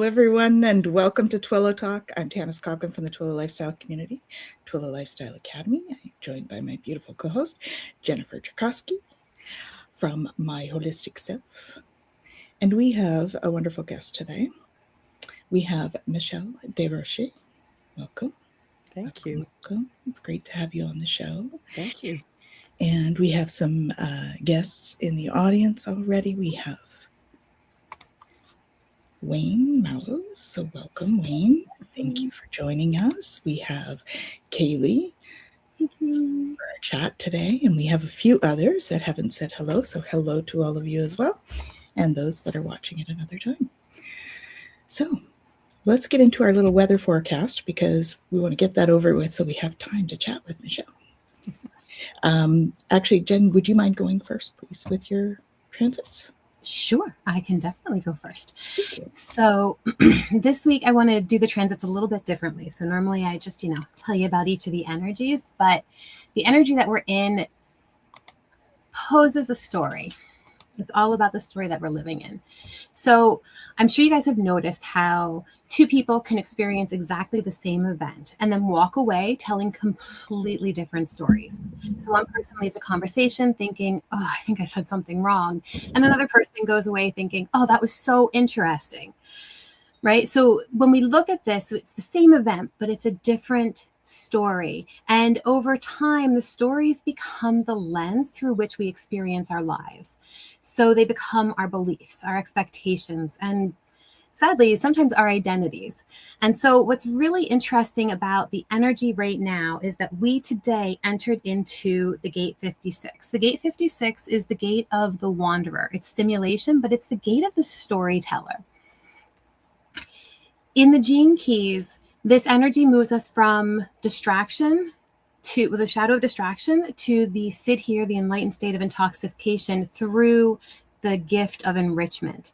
everyone, and welcome to Twillow Talk. I'm Tanis Coughlin from the Twillow Lifestyle Community, Twillow Lifestyle Academy. I'm joined by my beautiful co-host, Jennifer Tchaikovsky from My Holistic Self. And we have a wonderful guest today. We have Michelle Desrochers. Welcome. Thank you. Welcome. It's great to have you on the show. Thank you. And we have some guests in the audience already. We have Wayne Mallows. So welcome, Wayne. Thank you for joining us. We have Kaylee for our chat today, and we have a few others that haven't said hello. So hello to all of you as well, and those that are watching at another time. So let's get into our little weather forecast because we want to get that over with so we have time to chat with Michelle. Actually, Jen, would you mind going first, please, with your transits? Sure, I can definitely go first. So this week I want to do the transits a little bit differently. So normally I just, tell you about each of the energies, but the energy that we're in poses a story. It's all about the story that we're living in. So I'm sure you guys have noticed how two people can experience exactly the same event and then walk away telling completely different stories. So one person leaves a conversation thinking, oh, I think I said something wrong. And another person goes away thinking, oh, that was so interesting, right? So when we look at this, it's the same event, but it's a different story. And over time, the stories become the lens through which we experience our lives. So they become our beliefs, our expectations, and sadly, sometimes our identities. And so what's really interesting about the energy right now is that we today entered into the gate 56. The gate 56 is the gate of the wanderer. It's stimulation, but it's the gate of the storyteller. In the Gene Keys, this energy moves us from distraction to the shadow of distraction to the sit here, the enlightened state of intoxication through the gift of enrichment.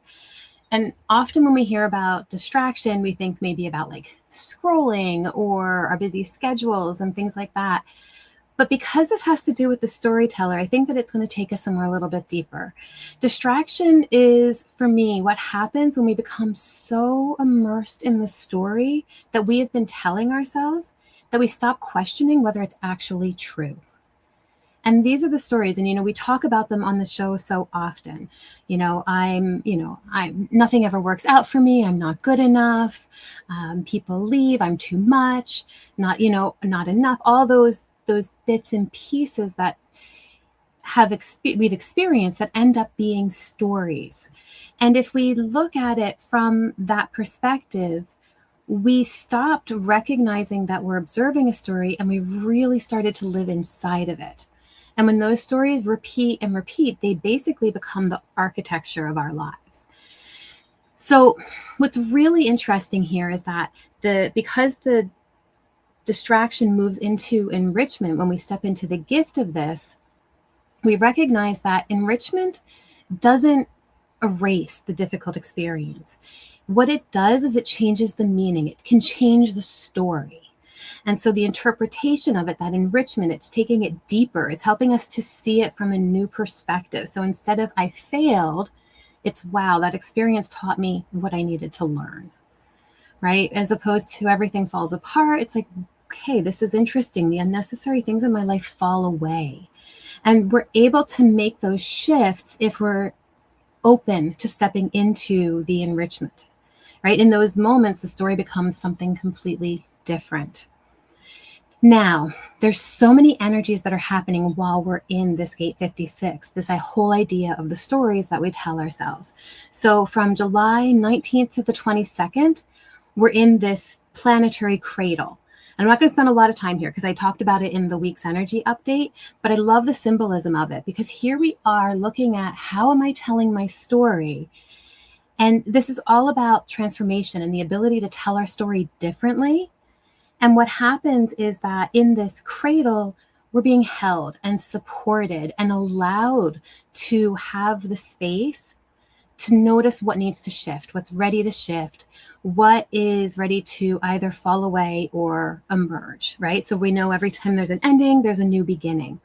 And often when we hear about distraction, we think maybe about like scrolling or our busy schedules and things like that. But because this has to do with the storyteller, I think that it's going to take us somewhere a little bit deeper. Distraction is, for me, what happens when we become so immersed in the story that we have been telling ourselves that we stop questioning whether it's actually true. And these are the stories, and, we talk about them on the show so often. I'm nothing ever works out for me. I'm not good enough. People leave. I'm too much. Not enough. All those bits and pieces that we've experienced that end up being stories. And if we look at it from that perspective, we stopped recognizing that we're observing a story and we really started to live inside of it. And when those stories repeat and repeat, they basically become the architecture of our lives. So what's really interesting here is that because the distraction moves into enrichment, when we step into the gift of this, we recognize that enrichment doesn't erase the difficult experience. What it does is it changes the meaning. It can change the story. And so the interpretation of it, that enrichment, it's taking it deeper. It's helping us to see it from a new perspective. So instead of I failed, it's wow, that experience taught me what I needed to learn, right? As opposed to everything falls apart. It's like, okay, this is interesting. The unnecessary things in my life fall away. And we're able to make those shifts if we're open to stepping into the enrichment, right? In those moments, the story becomes something completely different. Now, there's so many energies that are happening while we're in this gate 56, this whole idea of the stories that we tell ourselves. So from July 19th to the 22nd, we're in this planetary cradle. And I'm not going to spend a lot of time here because I talked about it in the week's energy update, but I love the symbolism of it because here we are looking at how am I telling my story? And this is all about transformation and the ability to tell our story differently. And what happens is that in this cradle, we're being held and supported and allowed to have the space to notice what needs to shift, what's ready to shift, what is ready to either fall away or emerge, right? So we know every time there's an ending, there's a new beginning.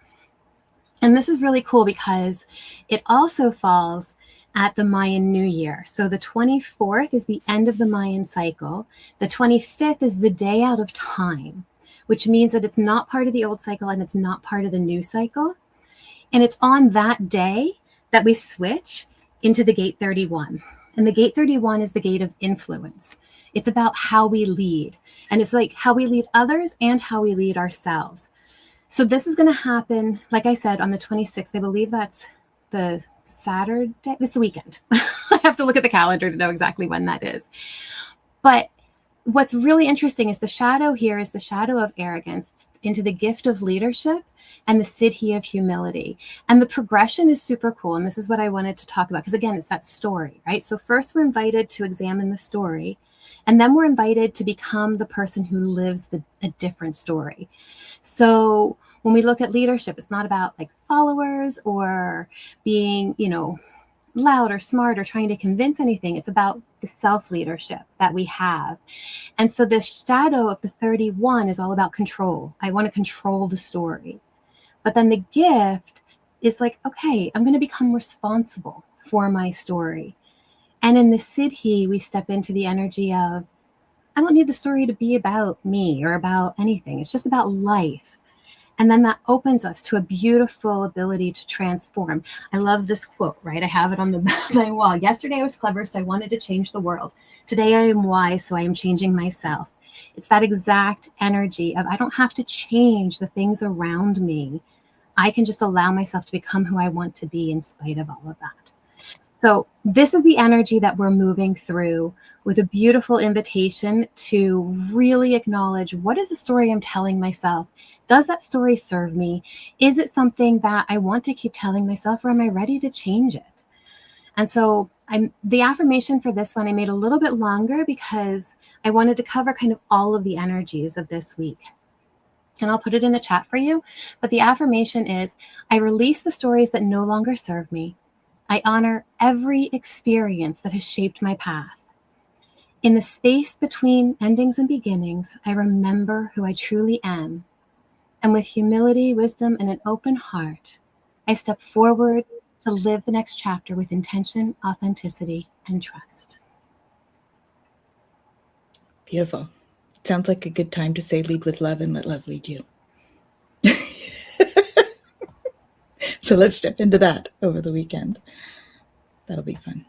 And this is really cool because it also falls at the Mayan New Year. So the 24th is the end of the Mayan cycle. The 25th is the day out of time, which means that it's not part of the old cycle and it's not part of the new cycle. And it's on that day that we switch into the gate 31. And the gate 31 is the gate of influence. It's about how we lead. And it's like how we lead others and how we lead ourselves. So this is going to happen, like I said, on the 26th. I believe that's the Saturday. It's the weekend. I have to look at the calendar to know exactly when that is. But what's really interesting is the shadow here is the shadow of arrogance into the gift of leadership and the siddhi of humility. And the progression is super cool. And this is what I wanted to talk about, because again, it's that story, right? So first we're invited to examine the story, and then we're invited to become the person who lives a different story. So when we look at leadership, it's not about like followers or being, loud or smart or trying to convince anything. It's about the self-leadership that we have. And so the shadow of the 31 is all about control. I want to control the story. But then the gift is like, okay, I'm going to become responsible for my story. And in the siddhi, we step into the energy of, I don't need the story to be about me or about anything. It's just about life. And then that opens us to a beautiful ability to transform. I love this quote, right? I have it on my wall. Yesterday I was clever, so I wanted to change the world. Today I am wise, so I am changing myself. It's that exact energy of I don't have to change the things around me. I can just allow myself to become who I want to be in spite of all of that. So this is the energy that we're moving through with a beautiful invitation to really acknowledge, what is the story I'm telling myself? Does that story serve me? Is it something that I want to keep telling myself, or am I ready to change it? And so the affirmation for this one, I made a little bit longer because I wanted to cover kind of all of the energies of this week. And I'll put it in the chat for you. But the affirmation is, I release the stories that no longer serve me. I honor every experience that has shaped my path. In the space between endings and beginnings, I remember who I truly am. And with humility, wisdom, and an open heart, I step forward to live the next chapter with intention, authenticity, and trust. Beautiful. Sounds like a good time to say lead with love and let love lead you. So let's step into that over the weekend. That'll be fun.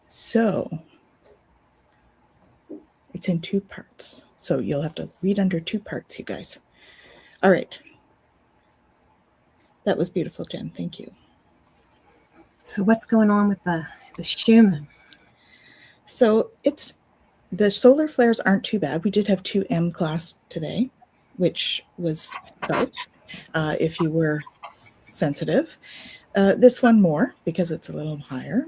So it's in 2 parts. So you'll have to read under 2 parts, you guys. All right. That was beautiful, Jen. Thank you. So what's going on with the Schumann? So the solar flares aren't too bad. We did have 2 M class today, which was felt if you were sensitive. This one more because it's a little higher.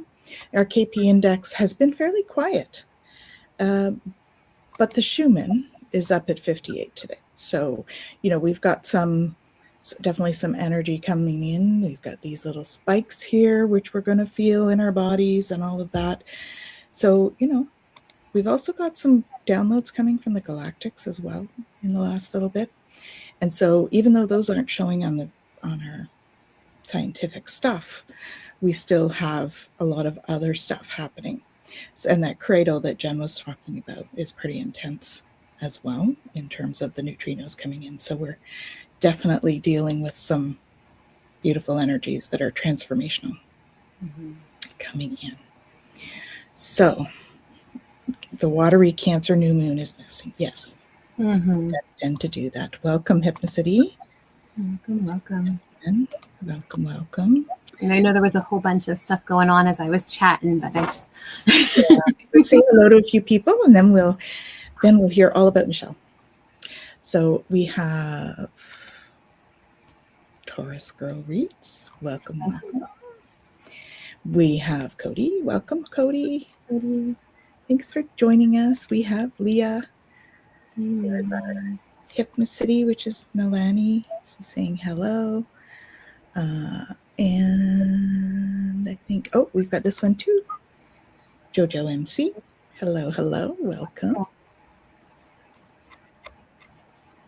Our KP index has been fairly quiet, but the Schumann is up at 58 today. So, we've got definitely some energy coming in. We've got these little spikes here, which we're going to feel in our bodies and all of that. So, we've also got some downloads coming from the galactics as well in the last little bit. And so even though those aren't showing on our scientific stuff, we still have a lot of other stuff happening. So, and that cradle that Jen was talking about is pretty intense as well in terms of the neutrinos coming in. So we're definitely dealing with some beautiful energies that are transformational coming in. So the watery Cancer new moon is messing. Yes. Destined to do that. Welcome, Hypnocity. Welcome. Welcome. And I know there was a whole bunch of stuff going on as I was chatting, but I just Let's say hello to a few people, and then we'll hear all about Michelle. So we have Taurus Girl Reads. Welcome. We have Cody. Welcome, Cody. Thanks for joining us. We have Leah. There's our Hypnocity, which is Nalani. She's saying hello. And I think, we've got this one too. Jojo MC. Hello, welcome.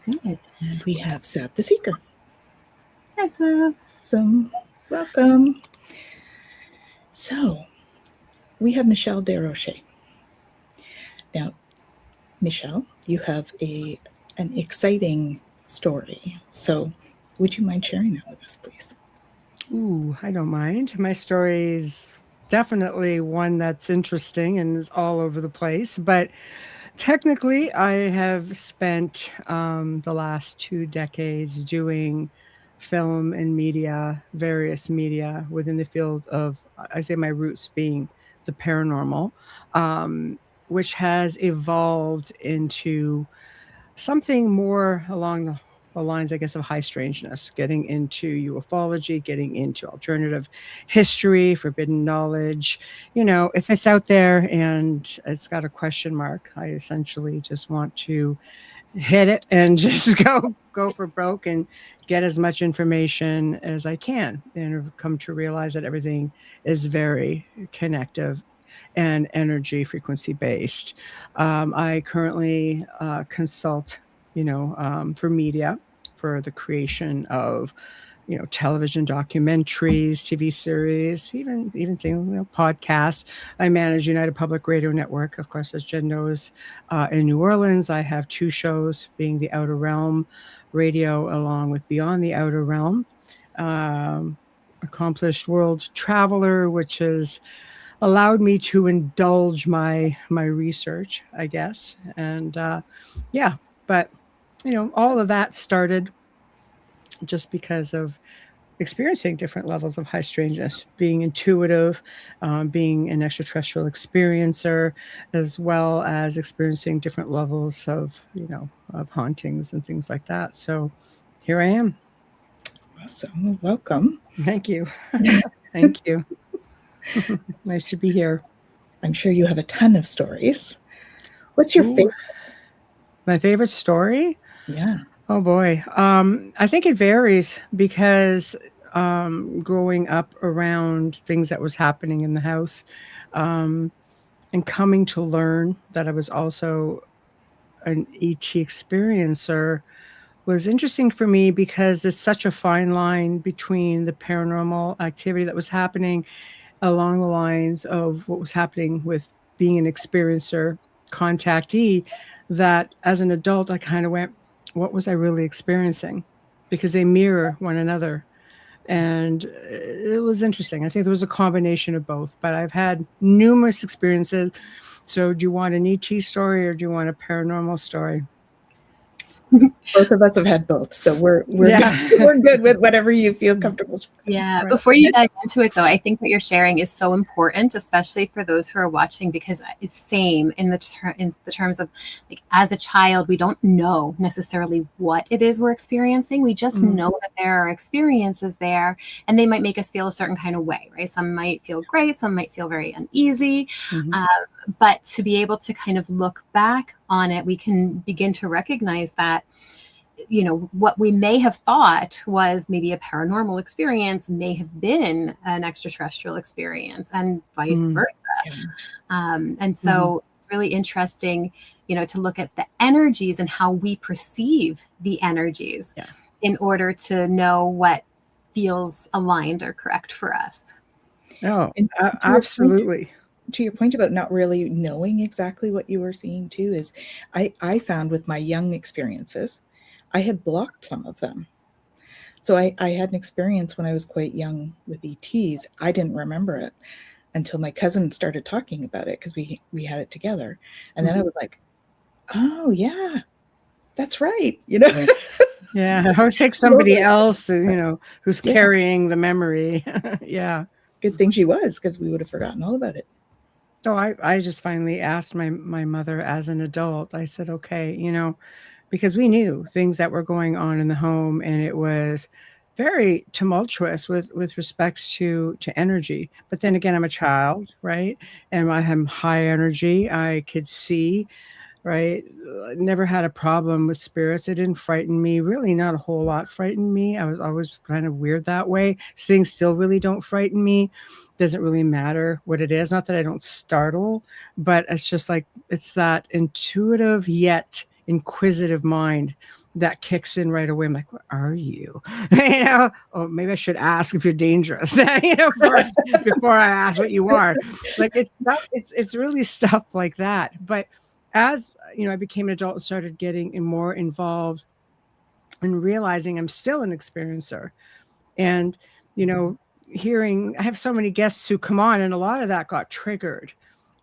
Good. And we have Sab the Seeker. Hi, Sab. So, welcome. So we have Michelle Desrochers. Now, Michelle, you have an exciting story. So would you mind sharing that with us, please? Ooh, I don't mind. My story is definitely one that's interesting and is all over the place. But technically, I have spent the last 2 decades doing film and media, various media within the field of, I say my roots being the paranormal, which has evolved into something more along the lines, I guess, of high strangeness, getting into ufology, getting into alternative history, forbidden knowledge. If it's out there and it's got a question mark, I essentially just want to hit it and just go for broke and get as much information as I can. And I've come to realize that everything is very connective and energy frequency based. I currently consult, for media, for the creation of, television documentaries, TV series, even things, podcasts. I manage United Public Radio Network, of course, as Jen knows, in New Orleans. I have 2 shows, being the Outer Realm Radio, along with Beyond the Outer Realm. Accomplished world traveler, which has allowed me to indulge my research, I guess. And yeah, but all of that started just because of experiencing different levels of high strangeness, being intuitive, being an extraterrestrial experiencer, as well as experiencing different levels of, of hauntings and things like that. So here I am. Awesome. Welcome. Thank you. Thank you. Nice to be here. I'm sure you have a ton of stories. What's your favorite? My favorite story? Yeah. Oh boy. I think it varies because growing up around things that was happening in the house, and coming to learn that I was also an ET experiencer was interesting for me because there's such a fine line between the paranormal activity that was happening along the lines of what was happening with being an experiencer, contactee, that as an adult, I kind of went, what was I really experiencing? Because they mirror one another. And it was interesting. I think there was a combination of both, but I've had numerous experiences. So do you want an ET story or do you want a paranormal story? Both of us have had both, so we're good with whatever you feel comfortable. Yeah. Right. Before you dive into it, though, I think what you're sharing is so important, especially for those who are watching, because it's same in the terms of, like, as a child, we don't know necessarily what it is we're experiencing. We just know that there are experiences there, and they might make us feel a certain kind of way, right? Some might feel great, some might feel very uneasy, but to be able to kind of look back on it, we can begin to recognize that, what we may have thought was maybe a paranormal experience may have been an extraterrestrial experience, and vice versa. And so it's really interesting, to look at the energies and how we perceive the energies in order to know what feels aligned or correct for us. Oh, absolutely. To your point about not really knowing exactly what you were seeing too, is I found with my young experiences, I had blocked some of them. So I had an experience when I was quite young with ETs. I didn't remember it until my cousin started talking about it because we had it together. And then I was like, oh yeah, that's right. Yeah. I always take somebody else, who's carrying the memory. Yeah. Good thing she was, because we would have forgotten all about it. So I just finally asked my mother as an adult. I said, okay, because we knew things that were going on in the home, and it was very tumultuous with respects to energy. But then again, I'm a child, right? And I have high energy. I could see, right? Never had a problem with spirits. It didn't frighten me. Really, not a whole lot frightened me. I was always kind of weird that way. Things still really don't frighten me. Doesn't really matter what it is. Not that I don't startle, but it's just like, it's that intuitive yet inquisitive mind that kicks in right away. I'm like, where are you? Oh, maybe I should ask if you're dangerous, first, before I ask what you are. Like it's really stuff like that. But as I became an adult and started getting more involved and realizing I'm still an experiencer, and I have so many guests who come on, and a lot of that got triggered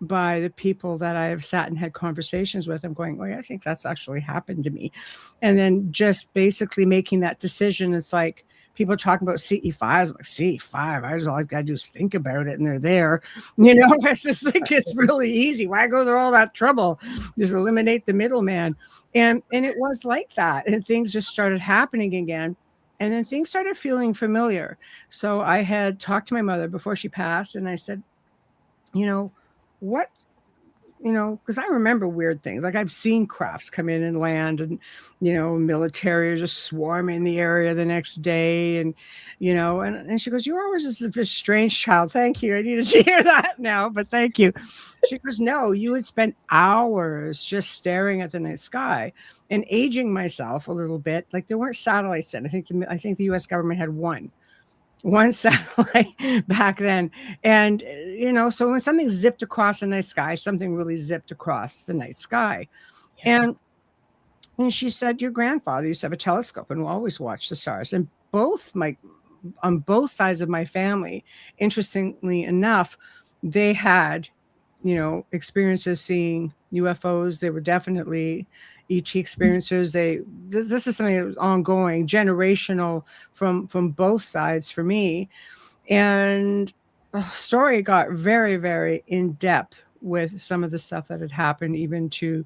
by the people that I have sat and had conversations with. I'm going, oh, yeah, I think that's actually happened to me. And then just basically making that decision. It's like people are talking about CE5. I'm like, CE5, all I got to do is think about it and they're there. It's just like, it's really easy. Why go through all that trouble? Just eliminate the middleman. And it was like that. And things just started happening again. And then things started feeling familiar. So I had talked to my mother before she passed, and I said, what, because I remember weird things. Like I've seen crafts come in and land, and, military are just swarming the area the next day. And, and she goes, you're always just a strange child. Thank you. I needed to hear that now, but thank you. She goes, no, you would spend hours just staring at the night sky. And aging myself a little bit, like there weren't satellites then. I think the U.S. government had one satellite back then. And, so when something zipped across the night sky, something really zipped across the night sky. Yeah. And she said, your grandfather used to have a telescope and always watch the stars. And on both sides of my family, interestingly enough, they had, experiences seeing UFOs. They were definitely ET experiencers. This is something that was ongoing, generational from both sides for me. And the story got very, very in depth with some of the stuff that had happened even to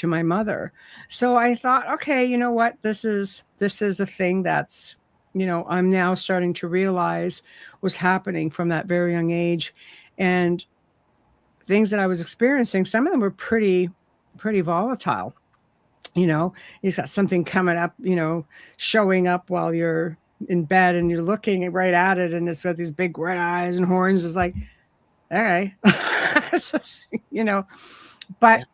my mother. So I thought, okay, you know what? This is a thing that's, I'm now starting to realize was happening from that very young age. And things that I was experiencing, some of them were pretty volatile. You've got something coming up, showing up while you're in bed and you're looking right at it, and it's got these big red eyes and horns. It's like, all right. But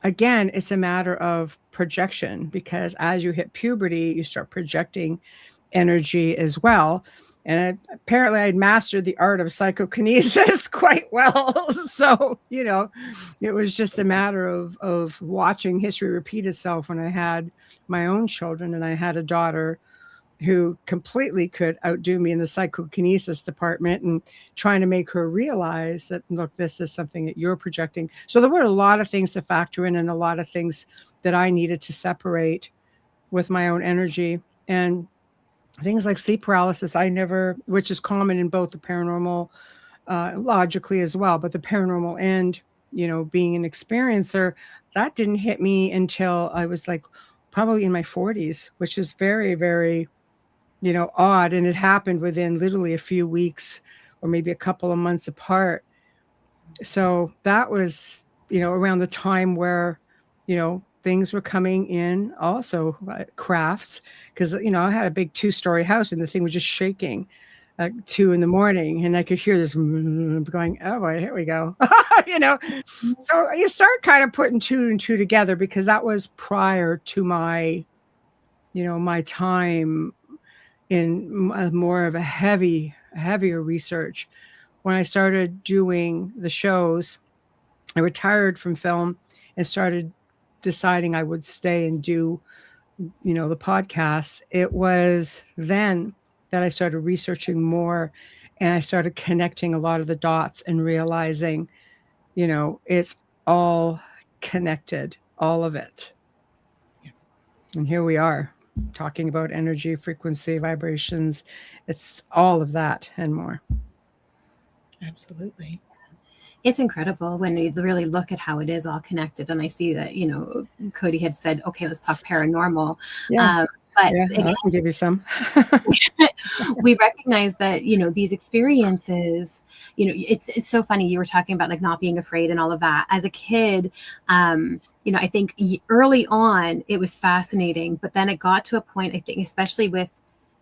again, it's a matter of projection, because as you hit puberty, you start projecting energy as well. And apparently I'd mastered the art of psychokinesis quite well. So, it was just a matter of watching history repeat itself when I had my own children. And I had a daughter who completely could outdo me in the psychokinesis department, and trying to make her realize that, look, this is something that you're projecting. So there were a lot of things to factor in, and a lot of things that I needed to separate with my own energy. And things like sleep paralysis, which is common in both the paranormal, logically as well, but the paranormal and, being an experiencer, that didn't hit me until I was like probably in my 40s, which is very, very, odd. And it happened within literally a few weeks or maybe a couple of months apart. So that was, around the time where, things were coming in, also crafts, because, I had a big 2-story house and the thing was just shaking at 2 a.m. and I could hear this going, oh boy, here we go. So you start kind of putting 2 and 2 together, because that was prior to my, my time in more of a heavier research. When I started doing the shows, I retired from film and started deciding I would stay and do, the podcasts. It was then that I started researching more, and I started connecting a lot of the dots and realizing, it's all connected, all of it. Yeah. And here we are talking about energy, frequency, vibrations. It's all of that and more. Absolutely. It's incredible when you really look at how it is all connected. And I see that, Cody had said, okay, let's talk paranormal. Yeah. But yeah, again, I can give you some. We recognize that, these experiences, it's so funny. You were talking about like not being afraid and all of that. As a kid, I think early on it was fascinating, but then it got to a point, I think, especially with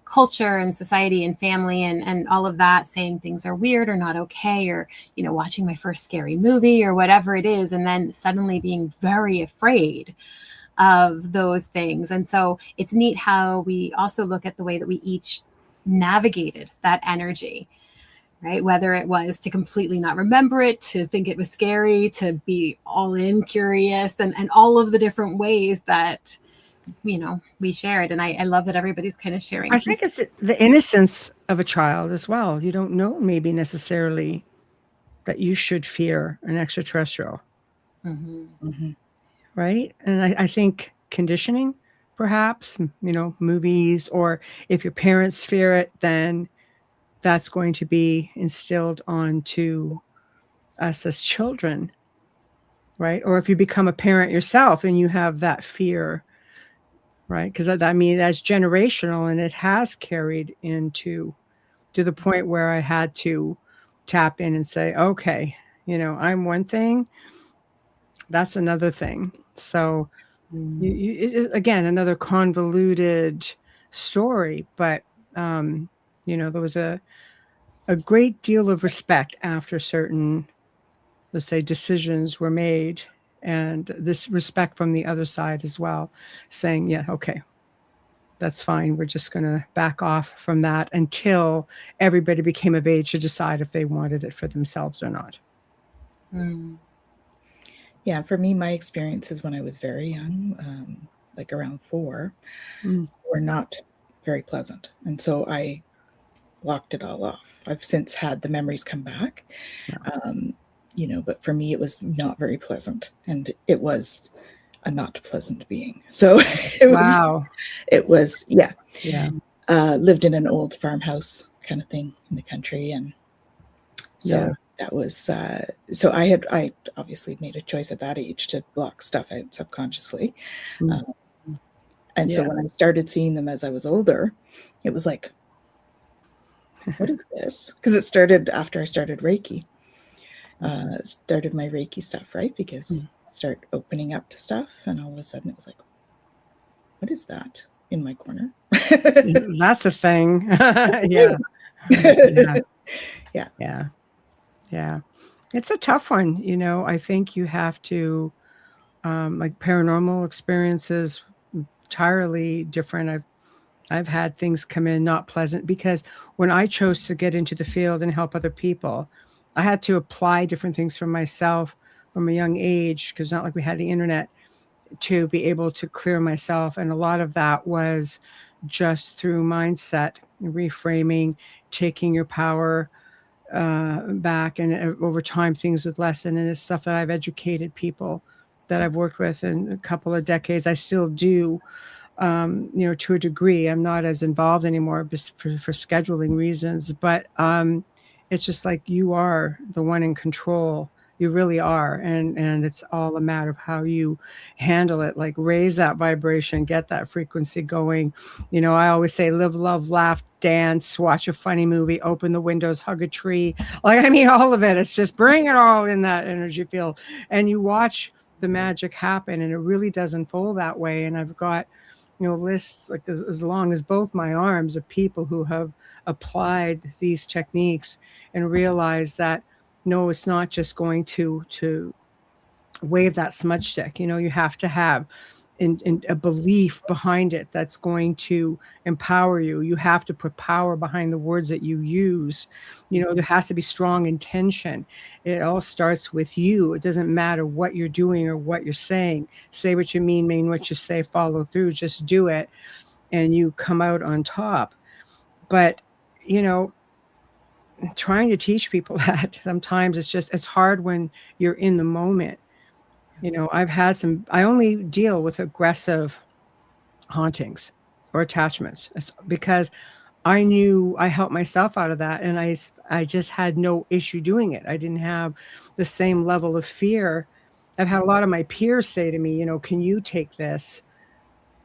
culture and society and family and all of that, saying things are weird or not okay, or, watching my first scary movie or whatever it is. And then suddenly being very afraid of those things. And so it's neat how we also look at the way that we each navigated that energy, right? Whether it was to completely not remember it, to think it was scary, to be all in curious, and all of the different ways that, we shared. And I love that everybody's kind of sharing. I think it's the innocence of a child as well. You don't know maybe necessarily that you should fear an extraterrestrial. Mm-hmm. Mm-hmm. Right. And I think conditioning, perhaps, movies, or if your parents fear it, then that's going to be instilled onto us as children. Right. Or if you become a parent yourself and you have that fear, right? Because I mean, that's generational, and it has carried into to the point where I had to tap in and say, okay, I'm one thing, that's another thing. So again, another convoluted story, but there was a great deal of respect after certain, let's say, decisions were made, and this respect from the other side as well, saying, yeah, okay, that's fine. We're just going to back off from that until everybody became of age to decide if they wanted it for themselves or not. Mm. Yeah, for me, my experiences when I was very young, like around 4, were not very pleasant. And so I blocked it all off. I've since had the memories come back, but for me, it was not very pleasant. And it was a not pleasant being. So it was, yeah. Lived in an old farmhouse kind of thing in the country. And so that was, so I obviously made a choice at that age to block stuff out subconsciously. And so when I started seeing them as I was older, it was like, what is this? Because it started after I started Reiki. Started my Reiki stuff, right? Because start opening up to stuff, and all of a sudden it was like, what is that in my corner? That's a thing. Yeah. It's a tough one. I think you have to, like paranormal experiences, entirely different. I've had things come in not pleasant, because when I chose to get into the field and help other people, I had to apply different things for myself from a young age, because not like we had the internet, to be able to clear myself. And a lot of that was just through mindset, reframing, taking your power back, and over time things would lessen. And it's stuff that I've educated people that I've worked with in a couple of decades. I still do, to a degree. I'm not as involved anymore just for scheduling reasons, but it's just like, you are the one in control. You really are. And it's all a matter of how you handle it, like raise that vibration, get that frequency going. I always say, live, love, laugh, dance, watch a funny movie, open the windows, hug a tree. All of it. It's just bring it all in that energy field, and you watch the magic happen, and it really does unfold that way. And I've got, lists like as long as both my arms of people who have applied these techniques and realized that, no, it's not just going to wave that smudge stick. You have to have in a belief behind it that's going to empower you. You have to put power behind the words that you use. There has to be strong intention. It all starts with you. It doesn't matter what you're doing or what you're saying. Say what you mean what you say, follow through, just do it, and you come out on top. But, trying to teach people that sometimes it's hard when you're in the moment. I've had I only deal with aggressive hauntings or attachments. It's because I knew I helped myself out of that, and I just had no issue doing it. I didn't have the same level of fear. I've had a lot of my peers say to me, can you take this?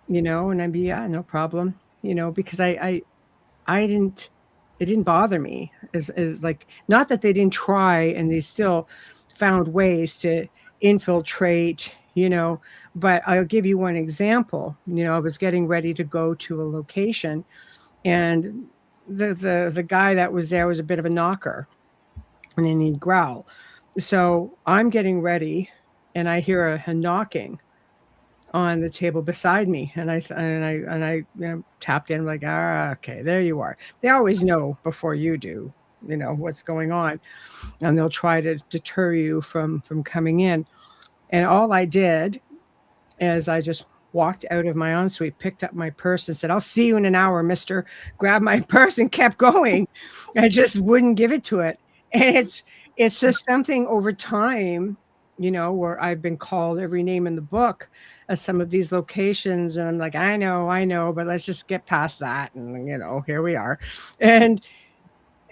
And I'd be, yeah, no problem. Because I didn't, it didn't bother me. Is like, not that they didn't try, and they still found ways to infiltrate, but I'll give you one example. I was getting ready to go to a location, and the guy that was there was a bit of a knocker, and then he'd growl. So I'm getting ready, and I hear a knocking, on the table beside me, and I tapped in like, okay, there you are. They always know before you do, what's going on, and they'll try to deter you from coming in. And all I did is I just walked out of my ensuite, picked up my purse and said, "I'll see you in an hour, mister." Grabbed my purse and kept going. I just wouldn't give it to it. And it's just something over time, where I've been called every name in the book at some of these locations. And I'm like, I know, but let's just get past that. And, here we are. And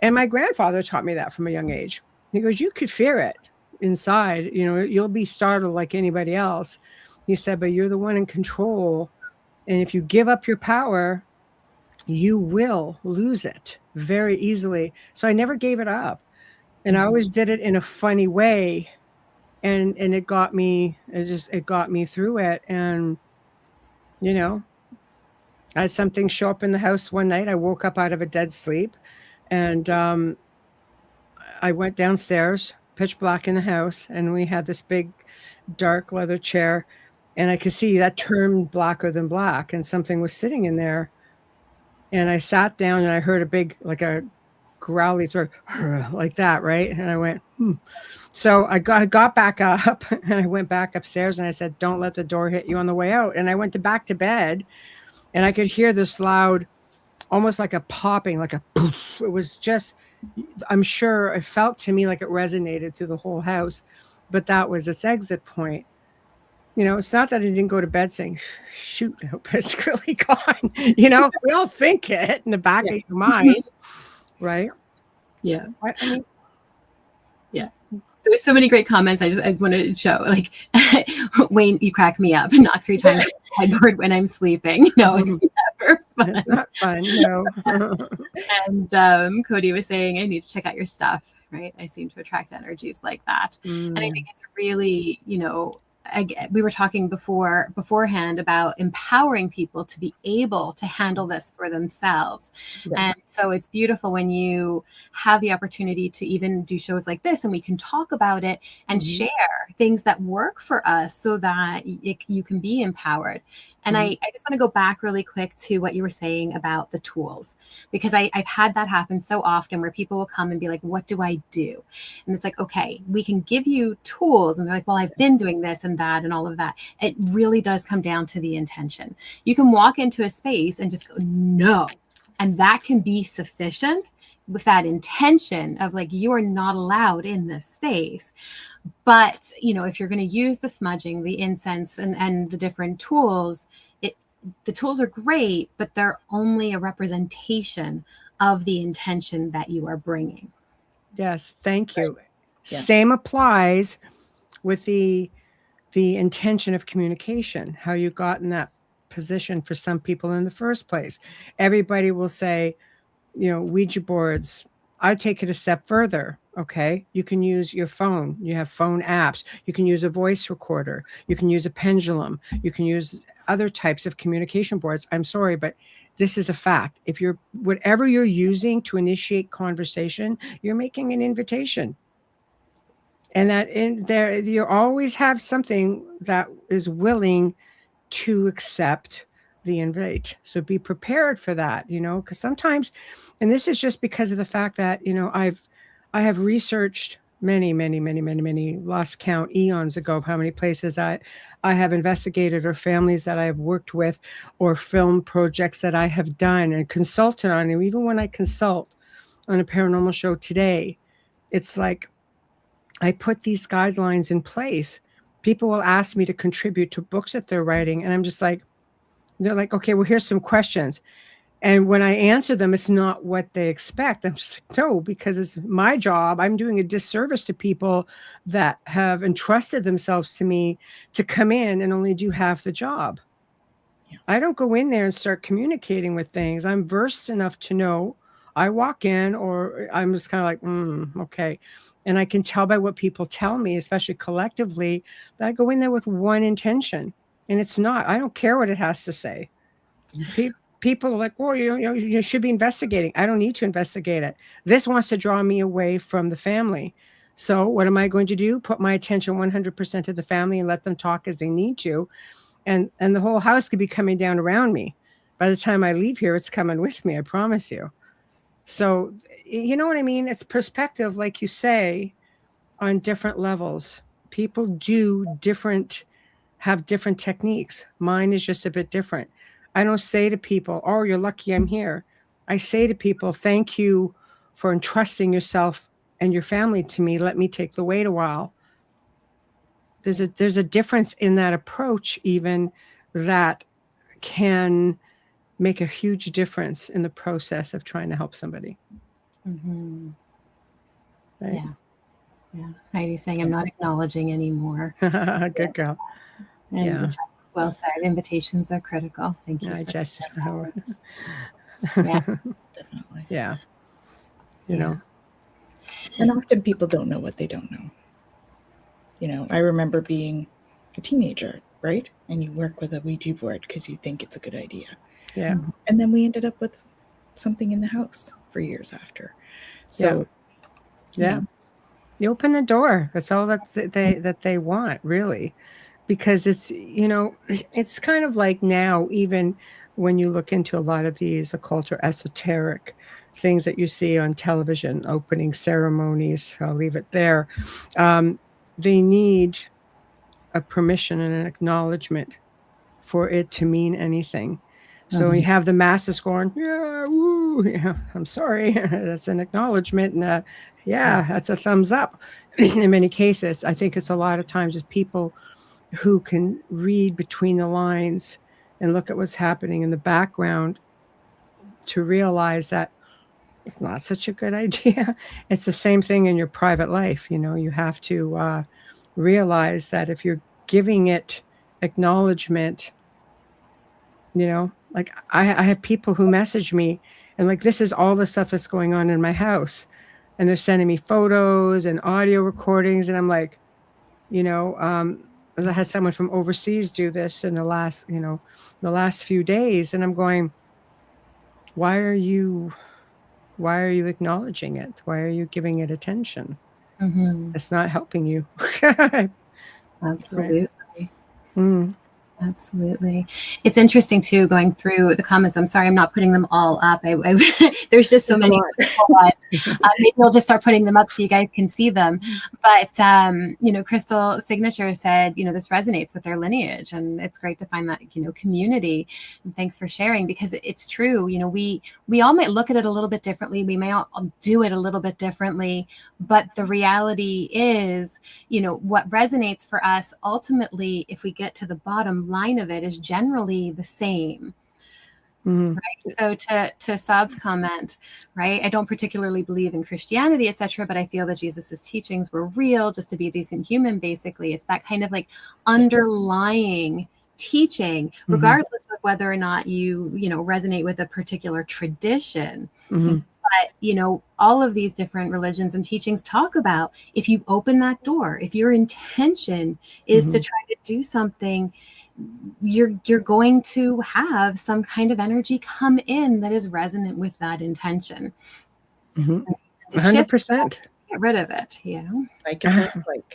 my grandfather taught me that from a young age. He goes, you could fear it inside, you'll be startled like anybody else. He said, but you're the one in control. And if you give up your power, you will lose it very easily. So I never gave it up. And I always did it in a funny way. And it got me, it got me through it. And, I had something show up in the house one night. I woke up out of a dead sleep, and I went downstairs, pitch black in the house. And we had this big dark leather chair. And I could see that turned blacker than black, and something was sitting in there. And I sat down, and I heard a big, like a growly sort of like that, right? And I went, So I got back up, and I went back upstairs, and I said, don't let the door hit you on the way out. And I went back to bed, and I could hear this loud, almost like a popping, like a poof. It was just, I'm sure it felt to me like it resonated through the whole house, but that was its exit point. It's not that I didn't go to bed saying, shoot, I hope it's really gone. We all think it in the back of your mind, right? Yeah. I mean, yeah. There's so many great comments. I want to show, like, Wayne, you crack me up. Knock 3 times on the headboard when I'm sleeping. No, it's never fun. It's not fun, no. And Cody was saying, I need to check out your stuff, right? I seem to attract energies like that. And I think it's really, we were talking beforehand about empowering people to be able to handle this for themselves. Yeah. And so it's beautiful when you have the opportunity to even do shows like this, and we can talk about it and share things that work for us so that you can be empowered. And I just want to go back really quick to what you were saying about the tools, because I've had that happen so often where people will come and be like, what do I do? And it's like, okay, we can give you tools. And they're like, well, I've been doing this and that and all of that. It really does come down to the intention. You can walk into a space and just go, no. And that can be sufficient with that intention of like, you are not allowed in this space. But, if you're going to use the smudging, the incense, and the different tools, the tools are great, but they're only a representation of the intention that you are bringing. Yes, thank you. Right. Yeah. Same applies with the intention of communication, how you got in that position for some people in the first place. Everybody will say, Ouija boards. I take it a step further. Okay. You can use your phone. You have phone apps. You can use a voice recorder. You can use a pendulum. You can use other types of communication boards. I'm sorry, but this is a fact. If whatever you're using to initiate conversation, you're making an invitation. And that in there, you always have something that is willing to accept the invite. So be prepared for that, because sometimes, and this is just because of the fact that, I have researched many, lost count eons ago of how many places I have investigated, or families that I have worked with, or film projects that I have done and consulted on. And even when I consult on a paranormal show today, it's like I put these guidelines in place. People will ask me to contribute to books that they're writing. And I'm just like, they're like, okay, well, here's some questions. And when I answer them, it's not what they expect. I'm just like, no, because it's my job. I'm doing a disservice to people that have entrusted themselves to me to come in and only do half the job. Yeah. I don't go in there and start communicating with things. I'm versed enough to know. I walk in, or I'm just kind of like, okay. And I can tell by what people tell me, especially collectively, that I go in there with one intention. And it's not. I don't care what it has to say. People are like, well, you should be investigating. I don't need to investigate it. This wants to draw me away from the family. So what am I going to do? Put my attention 100% to the family and let them talk as they need to. and the whole house could be coming down around me. By the time I leave here, it's coming with me, I promise you. So, you know what I mean? It's perspective, like you say, on different levels. People have different techniques. Mine is just a bit different. I don't say to people, oh, you're lucky I'm here. I say to people, thank you for entrusting yourself and your family to me. Let me take the weight a while. There's a difference in that approach, even, that can make a huge difference in the process of trying to help somebody. Mm-hmm. Right? Yeah. Yeah. Heidi's saying, I'm not acknowledging anymore. Good girl. And Yeah. well said. Invitations are critical. Thank you. Yeah, Jess. Yeah. Definitely. Yeah. You know. And often people don't know what they don't know. You know, I remember being a teenager, right? And you work with a Ouija board because you think it's a good idea. Yeah. And then we ended up with something in the house for years after. So, yeah. You open the door. That's all that they want, really. Because it's, you know, it's kind of like now, even when you look into a lot of these occult or esoteric things that you see on television, opening ceremonies, I'll leave it there. They need a permission and an acknowledgement for it to mean anything. So you have the masses going, yeah, woo, yeah, I'm sorry. That's an acknowledgement. And that's a thumbs up. In many cases, I think it's a lot of times it's people who can read between the lines and look at what's happening in the background to realize that it's not such a good idea. It's the same thing in your private life. You know, you have to realize that if you're giving it acknowledgement, you know, like I have people who message me and like, this is all the stuff that's going on in my house. And they're sending me photos and audio recordings. And I'm like, you know, I had someone from overseas do this in the last few days. And I'm going, why are you acknowledging it? Why are you giving it attention? Mm-hmm. It's not helping you. Absolutely. Right. Mm. Absolutely. It's interesting too, going through the comments. I'm sorry, I'm not putting them all up. There's just so many. Maybe I'll just start putting them up so you guys can see them. But, you know, Crystal Signature said, you know, this resonates with their lineage, and it's great to find that, you know, community. And thanks for sharing, because it's true. You know, we all might look at it a little bit differently. We may all do it a little bit differently, but the reality is, you know, what resonates for us ultimately, if we get to the bottom line of it, is generally the same. Mm-hmm. Right? So to Sab's comment, right, I don't particularly believe in Christianity, etc., but I feel that Jesus's teachings were real, just to be a decent human. Basically, it's that kind of like underlying teaching, regardless of whether or not you know, resonate with a particular tradition. But, you know, all of these different religions and teachings talk about, if you open that door, if your intention is to try to do something, you're going to have some kind of energy come in that is resonant with that intention. 100%. Get rid of it, you know? Like energy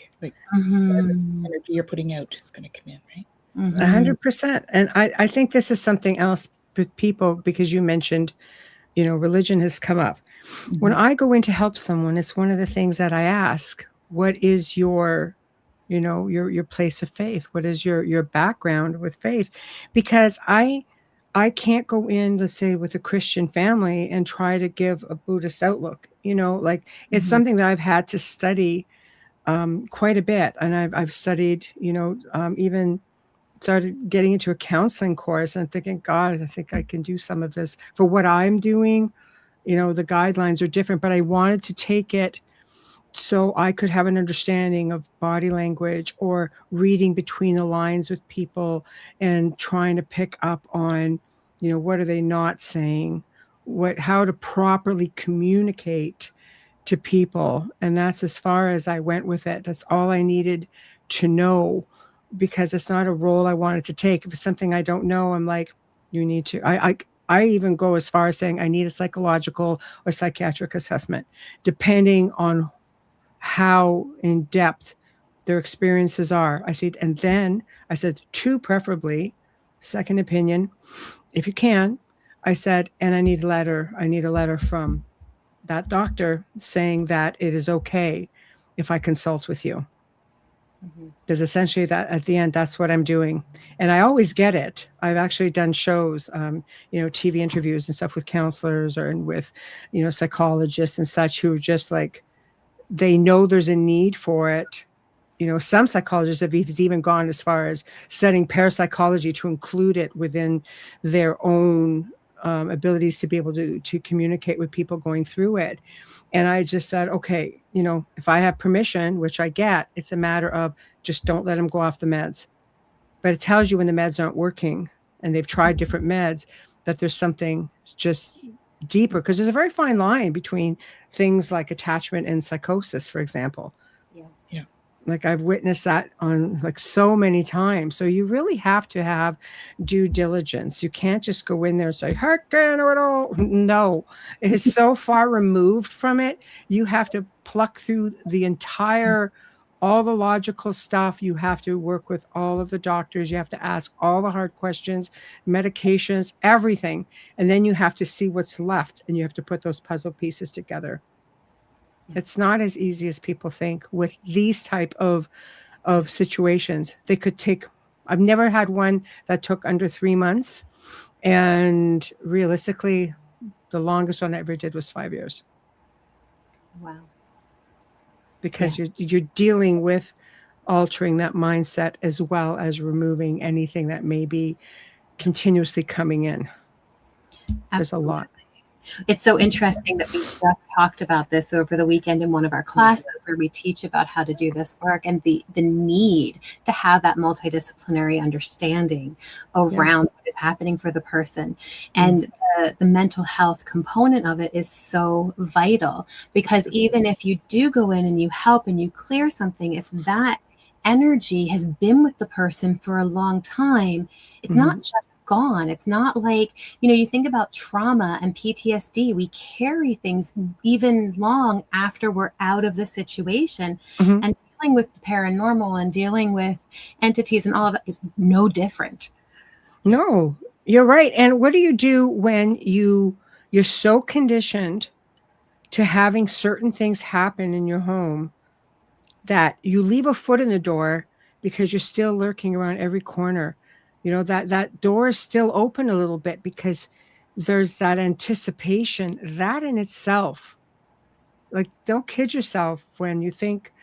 you're putting out is going to come in, right? 100%. And I think this is something else with people, because you mentioned, you know, religion has come up. When I go in to help someone, it's one of the things that I ask, what is your, you know, your place of faith? What is your background with faith? Because I can't go in, let's say, with a Christian family and try to give a Buddhist outlook, you know, like it's something that I've had to study quite a bit. And I've studied, you know, even started getting into a counseling course, and thinking, God, I think I can do some of this for what I'm doing. You know, the guidelines are different, but I wanted to take it so I could have an understanding of body language, or reading between the lines with people and trying to pick up on, you know, what are they not saying, how to properly communicate to people. And that's as far as I went with it. That's all I needed to know, because it's not a role I wanted to take. If it's something I don't know, I'm like, you need to, I even go as far as saying I need a psychological or psychiatric assessment, depending on how in depth their experiences are. I said, and then I said, 2 preferably, second opinion, if you can. I said, and I need a letter from that doctor saying that it is okay if I consult with you. Because essentially that at the end, that's what I'm doing. And I always get it. I've actually done shows, TV interviews and stuff with counselors or with, psychologists and such who are just like, they know there's a need for it. Some psychologists have even gone as far as studying parapsychology to include it within their own abilities to be able to communicate with people going through it. And I just said, okay, if I have permission, which I get, it's a matter of just don't let them go off the meds. But it tells you when the meds aren't working and they've tried different meds, that there's something just deeper, because there's a very fine line between things like attachment and psychosis, for example. Yeah. Like I've witnessed that on like so many times. So you really have to have due diligence. You can't just go in there and say, hearken or all. No, it is so far removed from it. You have to pluck through the entire, all the logical stuff. You have to work with all of the doctors. You have to ask all the hard questions, medications, everything. And then you have to see what's left and you have to put those puzzle pieces together. It's not as easy as people think with these type of situations. They could take, I've never had one that took under 3 months. And realistically, the longest one I ever did was 5 years. Wow. Because you're dealing with altering that mindset as well as removing anything that may be continuously coming in. There's a lot. It's so interesting that we just talked about this over the weekend in one of our classes where we teach about how to do this work and the need to have that multidisciplinary understanding around what is happening for the person. And the mental health component of it is so vital, because even if you do go in and you help and you clear something, if that energy has been with the person for a long time, it's not just gone. It's not like, you think about trauma and PTSD. We carry things even long after we're out of the situation. And dealing with the paranormal and dealing with entities and all of it is no different. No, you're right. And what do you do when you're so conditioned to having certain things happen in your home that you leave a foot in the door because you're still lurking around every corner? That door is still open a little bit because there's that anticipation. That in itself, like, don't kid yourself when you think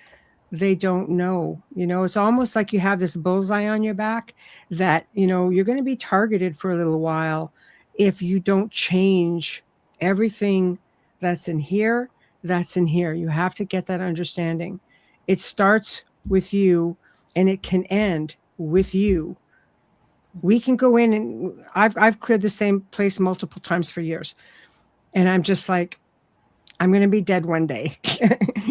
they don't know. It's almost like you have this bullseye on your back that, you're going to be targeted for a little while if you don't change everything that's in here. You have to get that understanding. It starts with you and it can end with you. We can go in and I've cleared the same place multiple times for years. And I'm just like, I'm going to be dead one day.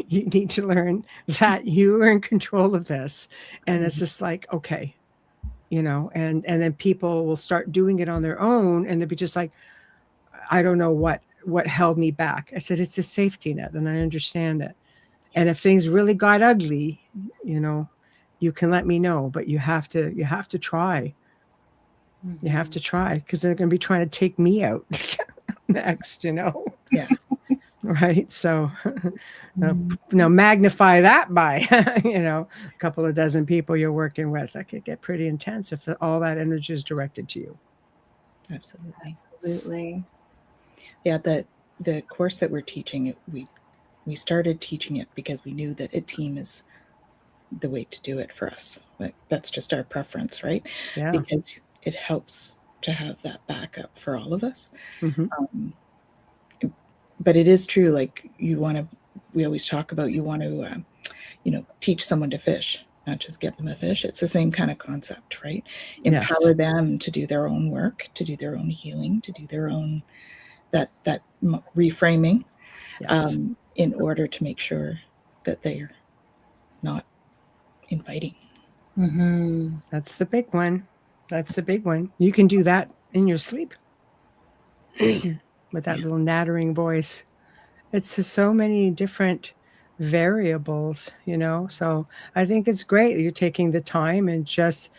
You need to learn that you are in control of this. And it's just like, okay, and then people will start doing it on their own. And they'll be just like, I don't know what held me back. I said, it's a safety net and I understand it. And if things really got ugly, you can let me know, but you have to try. You have to try, because they're going to be trying to take me out next, Yeah. Right. So now magnify that by, a couple of dozen people you're working with. That could get pretty intense if all that energy is directed to you. Absolutely. Yeah. The course that we're teaching, we started teaching it because we knew that a team is the way to do it for us. Like, that's just our preference, right? Yeah. Because it helps to have that backup for all of us. But it is true, like, we always talk about, you want to, teach someone to fish, not just get them a fish. It's the same kind of concept, right? Empower them to do their own work, to do their own healing, to do their own, that reframing, in order to make sure that they're not inviting. That's the big one. You can do that in your sleep with that little nattering voice. It's just so many different variables, So I think it's great that you're taking the time and just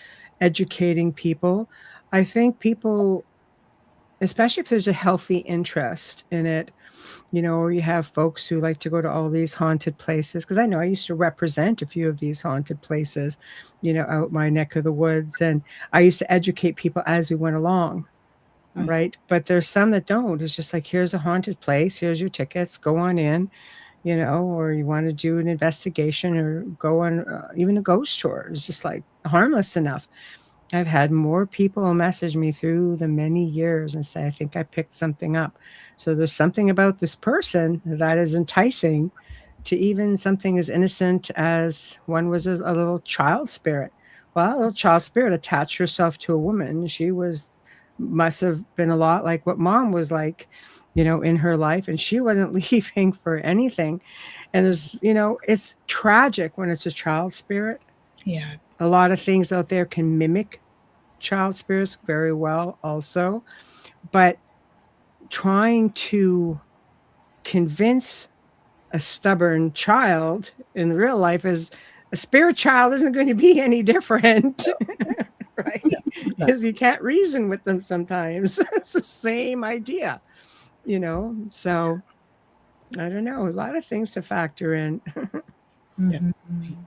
educating people. I think people, especially if there's a healthy interest in it, or you have folks who like to go to all these haunted places. Because I know I used to represent a few of these haunted places, out my neck of the woods. And I used to educate people as we went along. Right. But there's some that don't. It's just like, here's a haunted place. Here's your tickets. Go on in, or you want to do an investigation or go on even a ghost tour. It's just like harmless enough. I've had more people message me through the many years and say, I think I picked something up. So there's something about this person that is enticing to even something as innocent as one was a little child spirit. Well, a little child spirit attached herself to a woman. She must have been a lot like what mom was like, in her life. And she wasn't leaving for anything. And it's tragic when it's a child spirit. Yeah. A lot of things out there can mimic child spirits very well also. But trying to convince a stubborn child in real life is a spirit child isn't going to be any different. Right? Because you can't reason with them sometimes. It's the same idea, So I don't know. A lot of things to factor in. Definitely.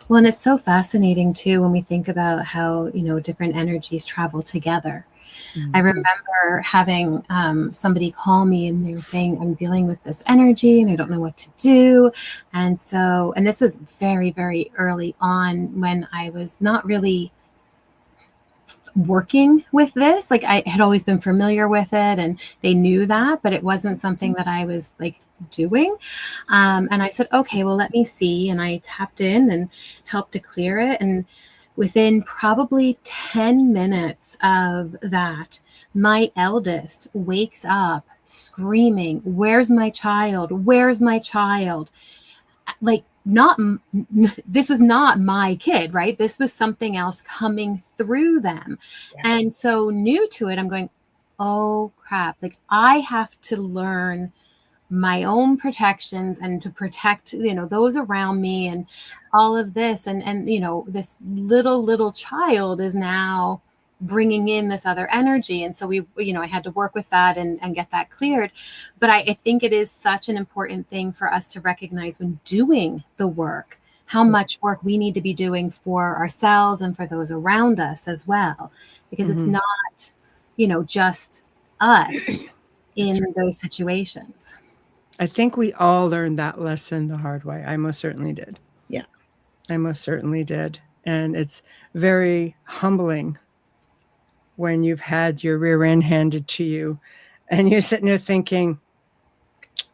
Well, and it's so fascinating too when we think about how, different energies travel together. I remember having somebody call me and they were saying, I'm dealing with this energy and I don't know what to do. And this was very, very early on when I was not really working with this. Like I had always been familiar with it and they knew that, but it wasn't something that I was like doing. And I said, okay, well, let me see. And I tapped in and helped to clear it. And within probably 10 minutes of that, my eldest wakes up screaming, where's my child? Where's my child? Like, this was not my kid, right? This was something else coming through them. Yeah. And so new to it, I'm going, oh crap. Like I have to learn my own protections and to protect, those around me and all of this. And, this little child is now bringing in this other energy. And so I had to work with that and get that cleared. But I think it is such an important thing for us to recognize when doing the work, how much work we need to be doing for ourselves and for those around us as well, because it's not, just us in those situations. I think we all learned that lesson the hard way. I most certainly did. Yeah. I most certainly did. And it's very humbling when you've had your rear end handed to you and you're sitting there thinking,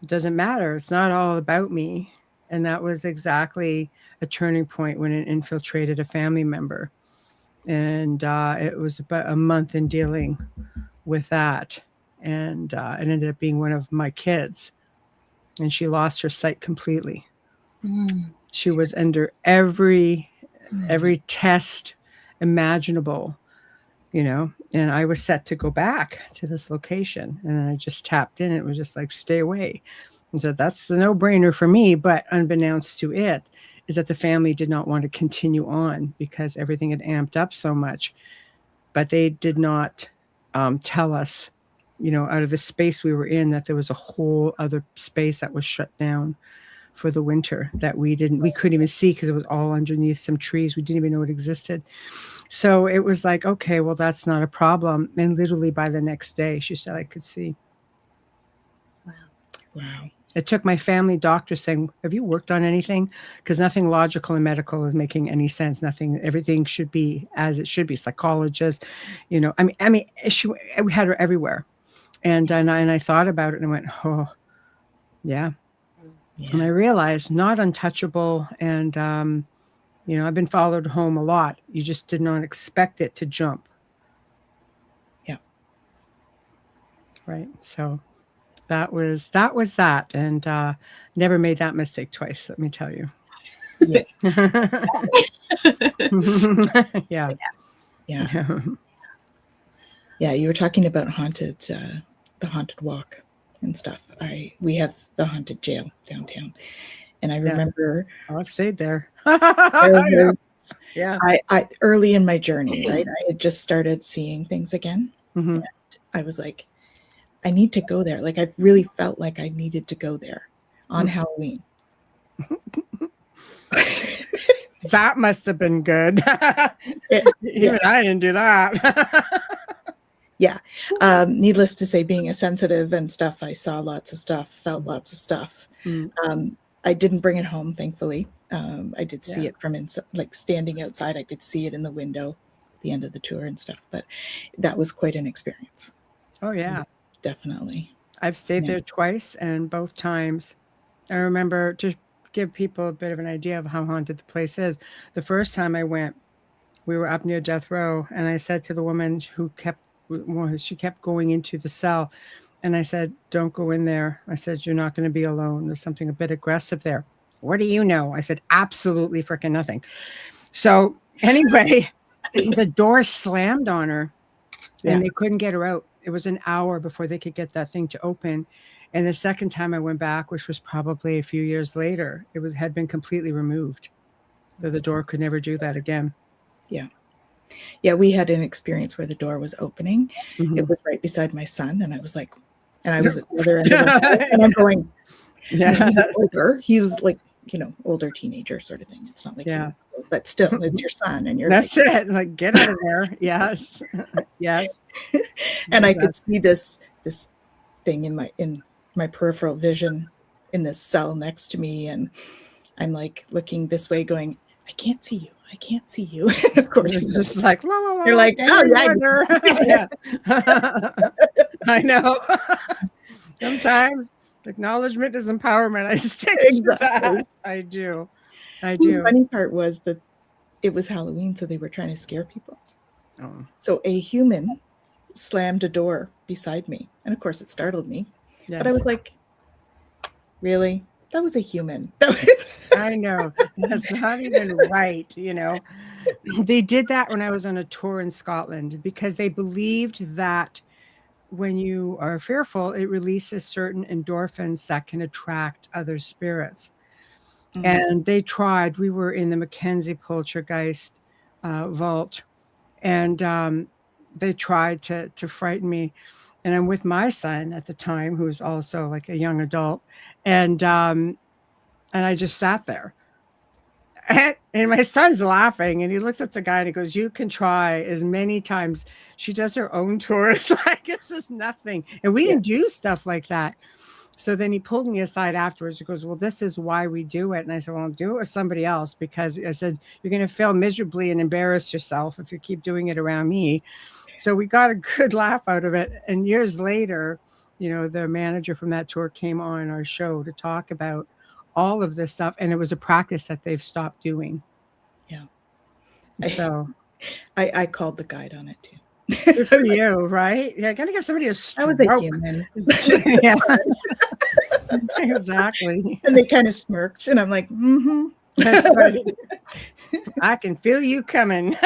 it doesn't matter. It's not all about me. And that was exactly a turning point when it infiltrated a family member. And it was about a month in dealing with that. And it ended up being one of my kids. And she lost her sight completely. She was under every test imaginable, and I was set to go back to this location. And then I just tapped in. It was just like, stay away. And so that's the no-brainer for me. But unbeknownst to it is that the family did not want to continue on because everything had amped up so much. But they did not tell us, out of the space we were in, that there was a whole other space that was shut down for the winter that we couldn't even see because it was all underneath some trees. We didn't even know it existed. So it was like, okay, well, that's not a problem. And literally by the next day, she said I could see. Wow. It took my family doctor saying, have you worked on anything? Because nothing logical and medical is making any sense. Everything should be as it should be. Psychologist, we had her everywhere. And I thought about it and I went, oh, yeah. And I realized not untouchable. And, I've been followed home a lot. You just did not expect it to jump. Yeah. Right. So that was that. And never made that mistake twice, let me tell you. Yeah. Yeah. Yeah. Yeah. You were talking about the haunted walk and stuff. We have the haunted jail downtown. And I remember I've stayed there. there was, Yeah. I early in my journey, right? I had just started seeing things again. Mm-hmm. And I was like, I need to go there. Like, I really felt like I needed to go there on Halloween. That must have been good. Even I didn't do that. Yeah. Needless to say, being a sensitive and stuff, I saw lots of stuff, felt lots of stuff. I didn't bring it home, thankfully. I did see it from inside, like standing outside. I could see it in the window at the end of the tour and stuff. But that was quite an experience. Oh, yeah. Definitely. I've stayed there twice, and both times I remember, to give people a bit of an idea of how haunted the place is. The first time I went, we were up near death row, and I said to the woman she kept going into the cell, and I said, don't go in there. I said, you're not going to be alone. There's something a bit aggressive there. What do you know? I said, absolutely freaking nothing. So anyway, the door slammed on her, and they couldn't get her out. It was an hour before they could get that thing to open. And the second time I went back, which was probably a few years later, had been completely removed. So the door could never do that again. Yeah. Yeah, we had an experience where the door was opening. It was right beside my son, and I was like, and I was at the other end of the hall, and I'm going, older. He was like, older teenager sort of thing. It's not like, but still, it's your son, and you're that's it. Like, get out of there. Yes, yes. And I could see this thing in my peripheral vision in this cell next to me, and I'm like looking this way, going, I can't see you. I can't see you. Of course, it's just like, you're like, oh yeah. I know. Sometimes acknowledgement is empowerment. I stick to that. I do. The funny part was that it was Halloween, so they were trying to scare people. Oh. So a human slammed a door beside me, and of course, it startled me. Yes. But I was like, really? That was a human. I know. That's not even right, They did that when I was on a tour in Scotland, because they believed that when you are fearful, it releases certain endorphins that can attract other spirits. Mm-hmm. And they tried. We were in the Mackenzie Poltergeist vault, and they tried to frighten me. And I'm with my son at the time, who was also like a young adult, and I just sat there. And my son's laughing, and he looks at the guy and he goes, you can try as many times. She does her own tours. Like, this is nothing. And we didn't do stuff like that. So then he pulled me aside afterwards. He goes, well, this is why we do it. And I said, well, do it with somebody else, because I said, you're going to fail miserably and embarrass yourself if you keep doing it around me. So we got a good laugh out of it. And years later, the manager from that tour came on our show to talk about all of this stuff, and it was a practice that they've stopped doing. Yeah. So I called the guide on it too. Good for you, right? Yeah, I gotta give somebody a stroke. I was a human. Yeah. Exactly. And they kind of smirked, and I'm like, mm-hmm. That's right. I can feel you coming.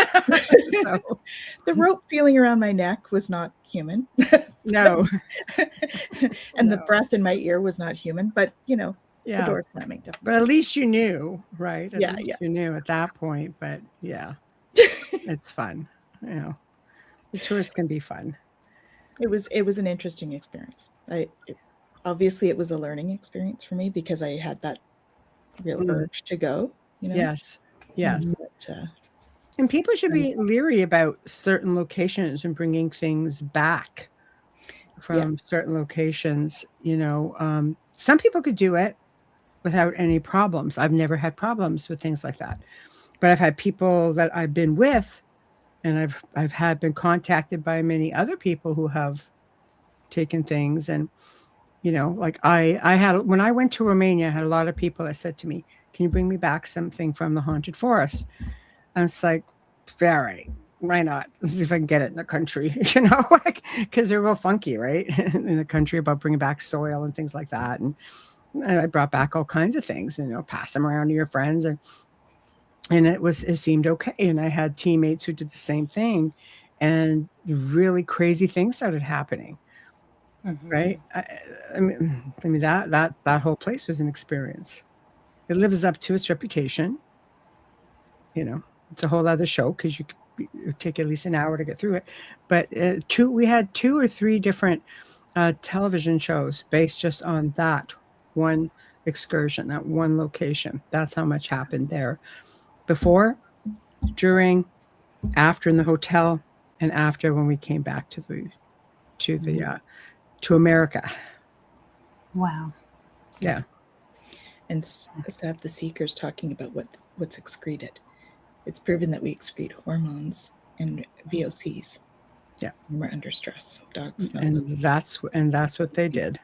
So. The rope feeling around my neck was not human. No. And the breath in my ear was not human, but the door slamming. Definitely. But at least you knew, right? At least you knew at that point. But it's fun. The tours can be fun. It was an interesting experience. Obviously it was a learning experience for me, because I had that real urge to go. Yes. But, and people should be leery about certain locations and bringing things back from certain locations. Some people could do it without any problems. I've never had problems with things like that, but I've had people that I've been with, and I've been contacted by many other people who have taken things. And like I had, when I went to Romania, I had a lot of people that said to me, can you bring me back something from the haunted forest? And it's like, all right, why not? Let's see if I can get it in the country, because they're real funky, right? In the country, about bringing back soil and things like that. And I brought back all kinds of things, pass them around to your friends, and it seemed okay. And I had teammates who did the same thing, and really crazy things started happening. Mm-hmm. Right? I mean that whole place was an experience. it lives up to its reputation. It's a whole other show because it would take at least an hour to get through it. But we had 2 or 3 different television shows based just on that one excursion, that one location. That's how much happened there. Before, during, after in the hotel, and after when we came back to America. Wow. Yeah. And Sav the Seeker's talking about what's excreted. It's proven that we excrete hormones and VOCs. Yeah. When we're under stress. Dogs smell And them. that's what they did.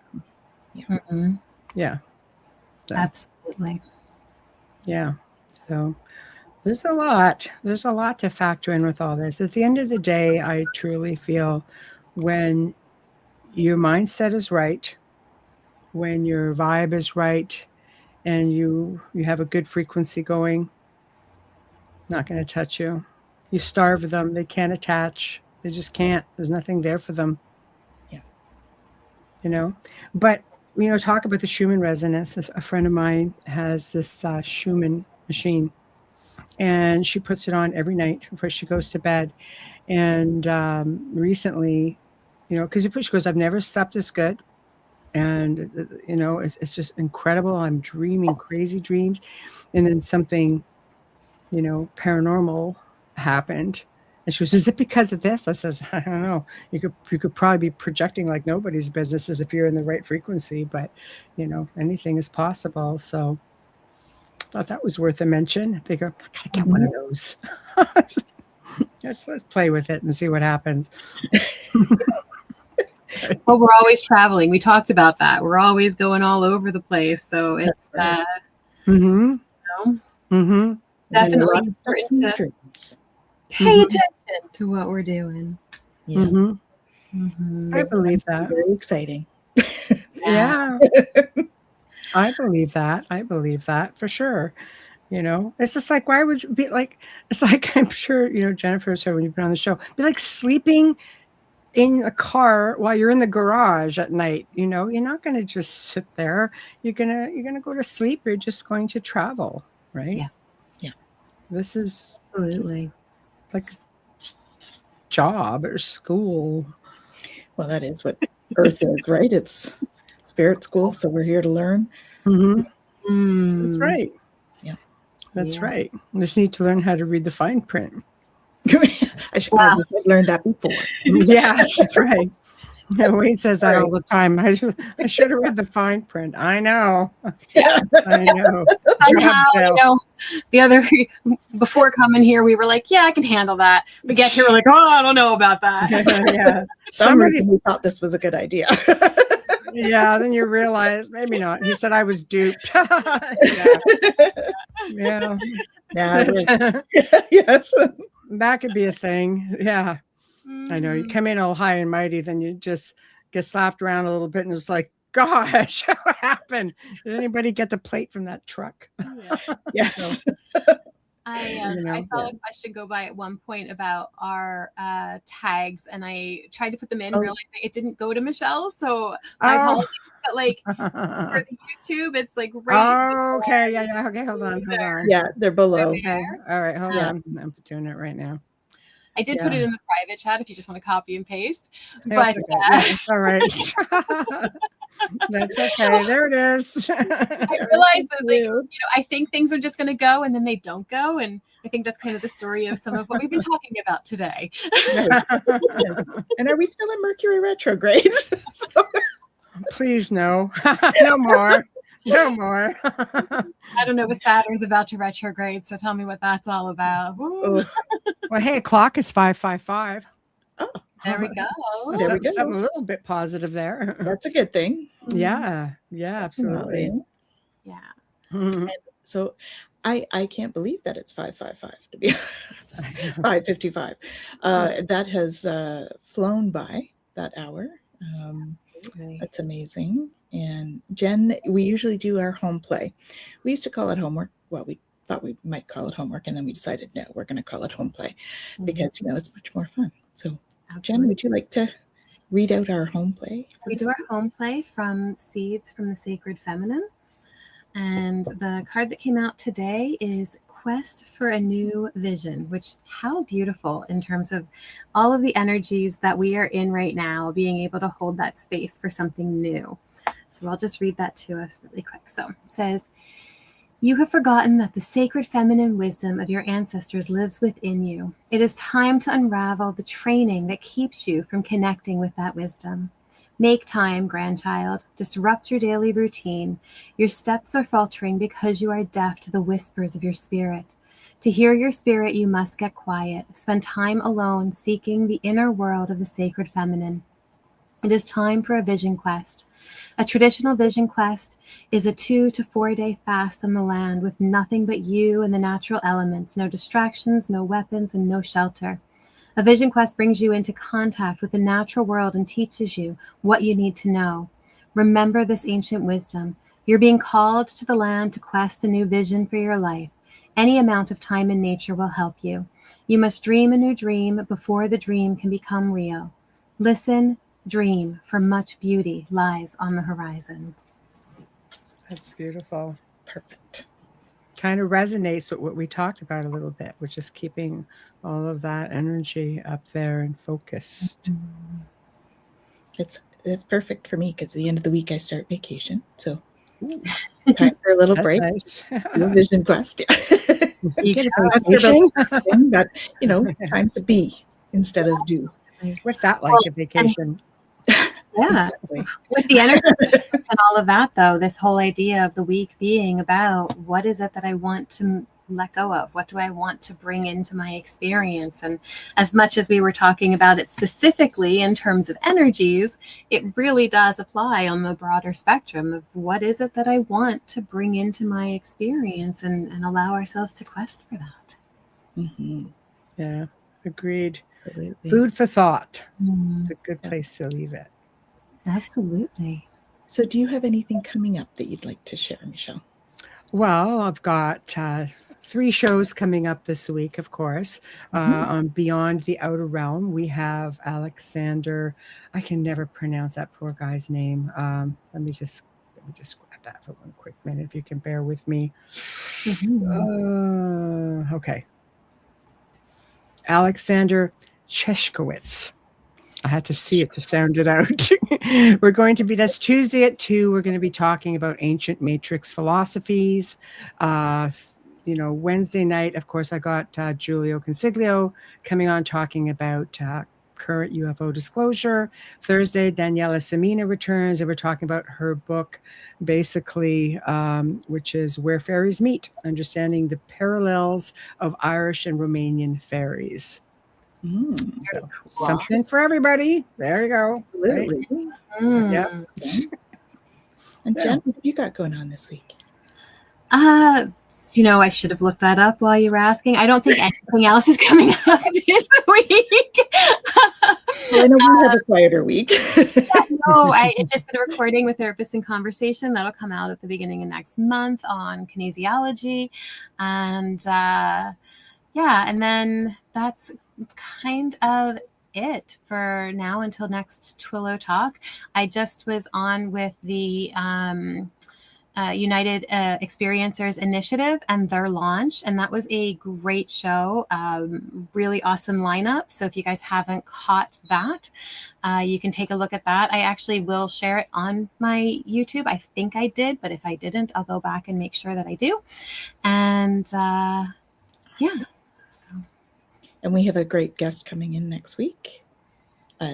Yeah. Mm-hmm. Yeah. So, Absolutely. yeah. So there's a lot to factor in with all this. At the end of the day, I truly feel when your mindset is right, when your vibe is right, and you have a good frequency going, not going to touch you. You starve them. They can't attach. They just can't. There's nothing there for them. Yeah. But, talk about the Schumann resonance. A friend of mine has this Schumann machine, and she puts it on every night before she goes to bed. And recently, because she goes, I've never slept this good. And, it's just incredible. I'm dreaming crazy dreams. And then something, paranormal happened. And she goes, is it because of this? I says, I don't know. You could probably be projecting like nobody's business as if you're in the right frequency, but anything is possible. So I thought that was worth a mention. I figure I gotta get one of those. Let's play with it and see what happens. Well, we're always traveling. We talked about that. We're always going all over the place. So it's Mm-hmm. Definitely important to dreams. pay attention to what we're doing. Yeah. Mm-hmm. Mm-hmm. I believe that. Very exciting. Yeah. I believe that for sure. It's just like, why would you be like, it's like, I'm sure, Jennifer said when you've been on the show, be like sleeping in a car while you're in the garage at night. You're not going to just sit there. You're going to go to sleep. You're just going to travel. Right. Yeah. Yeah. This is Absolutely like job or school. Well, that is what Earth is, right? It's spirit school. So we're here to learn. Mm-hmm. That's right. Yeah. That's right. We just need to learn how to read the fine print. I should have learned that before. Yes, that's right. Wayne says that all the time. I should have read the fine print. I know. I know. Somehow, before coming here, we were like, yeah, I can handle that. But get here, we're like, oh, I don't know about that. Yeah. Somebody thought this was a good idea. Yeah, then you realize maybe not. He said I was duped. Yeah. Yes. That could be a thing. Yeah. I know. You come in all high and mighty, then you just get slapped around a little bit and it's like, gosh, what happened? Did anybody get the plate from that truck? Yes. I saw a question go by at one point about our tags, and I tried to put them in, realizing it didn't go to Michelle. So my apologies. But for the YouTube, it's like right. Oh, okay. Yeah. Okay. Hold on. Yeah, they're below. Okay. All right. Hold on. I'm doing it right now. I did put it in the private chat if you just want to copy and paste. That's But okay. All right. That's okay. There it is. I realized that I think things are just going to go and then they don't go. And I think that's kind of the story of some of what we've been talking about today. Yes. And are we still in Mercury retrograde? Please, no. No more. No more. I don't know, but Saturn's about to retrograde, so tell me what that's all about. Well, hey, clock is 555. Oh, there we go. There we go. Something a little bit positive there. That's a good thing. Yeah, absolutely. Yeah. Mm-hmm. And so I can't believe that it's 555 to be 5:55. That has flown by that hour. That's amazing. And Jen, we usually do our home play. We used to call it homework. Well, we thought we might call it homework, and then we decided, no, we're going to call it home play because, it's much more fun. So, Jen, would you like to read out our home play? We do our home play from Seeds from the Sacred Feminine. And the card that came out today is Quest for a New Vision, which how beautiful in terms of all of the energies that we are in right now, being able to hold that space for something new. So I'll just read that to us really quick. So it says, you have forgotten that the sacred feminine wisdom of your ancestors lives within you. It is time to unravel the training that keeps you from connecting with that wisdom. Make time, grandchild. Disrupt your daily routine. Your steps are faltering because you are deaf to the whispers of your spirit. To hear your spirit, you must get quiet. Spend time alone, seeking the inner world of the sacred feminine. It is time for a vision quest. A traditional vision quest is a 2 to 4 day fast on the land with nothing but you and the natural elements, no distractions, no weapons, and no shelter. A vision quest brings you into contact with the natural world and teaches you what you need to know. Remember this ancient wisdom. You're being called to the land to quest a new vision for your life. Any amount of time in nature will help you. You must dream a new dream before the dream can become real. Listen, dream, for much beauty lies on the horizon. That's beautiful. Perfect. Kind of resonates with what we talked about a little bit, which is keeping all of that energy up there and focused. It's perfect for me because at the end of the week I start vacation. So time for a little That's break. nice. No vision quest. You get a Not sure vacation? about the thing, but time to be instead of do. What's that like, Well, a vacation? Yeah. Exactly. With the energy and all of that, though, this whole idea of the week being about what is it that I want to let go of? What do I want to bring into my experience? And as much as we were talking about it specifically in terms of energies, it really does apply on the broader spectrum of what is it that I want to bring into my experience and allow ourselves to quest for that. Mm-hmm. Yeah, agreed. Absolutely. Food for thought. It's a good place to leave it. Absolutely. So do you have anything coming up that you'd like to share, Michelle? Well, I've got 3 shows coming up this week, of course. On Beyond the Outer Realm, we have Alexander. I can never pronounce that poor guy's name. Let me just grab that for one quick minute, if you can bear with me. Okay. Alexander Cheshkowitz. I had to see it to sound it out. That's Tuesday at 2. We're going to be talking about ancient matrix philosophies. Wednesday night, of course, I got Giulio Consiglio coming on talking about current UFO disclosure. Thursday, Daniela Semina returns, and we're talking about her book, basically, which is Where Fairies Meet, Understanding the Parallels of Irish and Romanian Fairies. So, something for everybody. There you go. Absolutely. Right? Yeah. And Jen, what have you got going on this week? I should have looked that up while you were asking. I don't think anything else is coming up this week. Well, I know we have a quieter week. I just did a recording with Therapists in Conversation. That'll come out at the beginning of next month on kinesiology. And and then that's kind of it for now until next Twillow Talk. I just was on with the United Experiencers Initiative and their launch, and that was a great show. Really awesome lineup. So if you guys haven't caught that, you can take a look at that. I actually will share it on my YouTube. I think I did, but if I didn't, I'll go back and make sure that I do. And And we have a great guest coming in next week,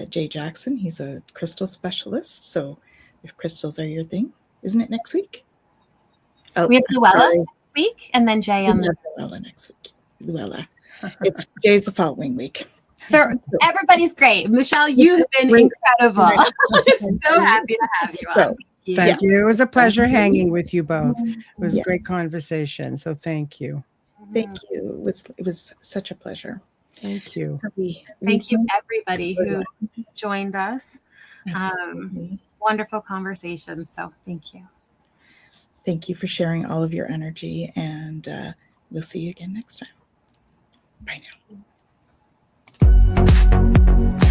Jay Jackson. He's a crystal specialist. So if crystals are your thing, isn't it next week? We have Luella next week, and then Jay on the Luella next week. Luella. Jay's the following week. Everybody's great. Michelle, you have been incredible. I'm so happy to have you on. Thank you. It was a pleasure hanging with you both. It was a great conversation. So thank you. Thank you. It was such a pleasure. Thank you. So thank you, everybody who joined us. Wonderful conversation. So thank you. Thank you for sharing all of your energy, and we'll see you again next time. Bye now.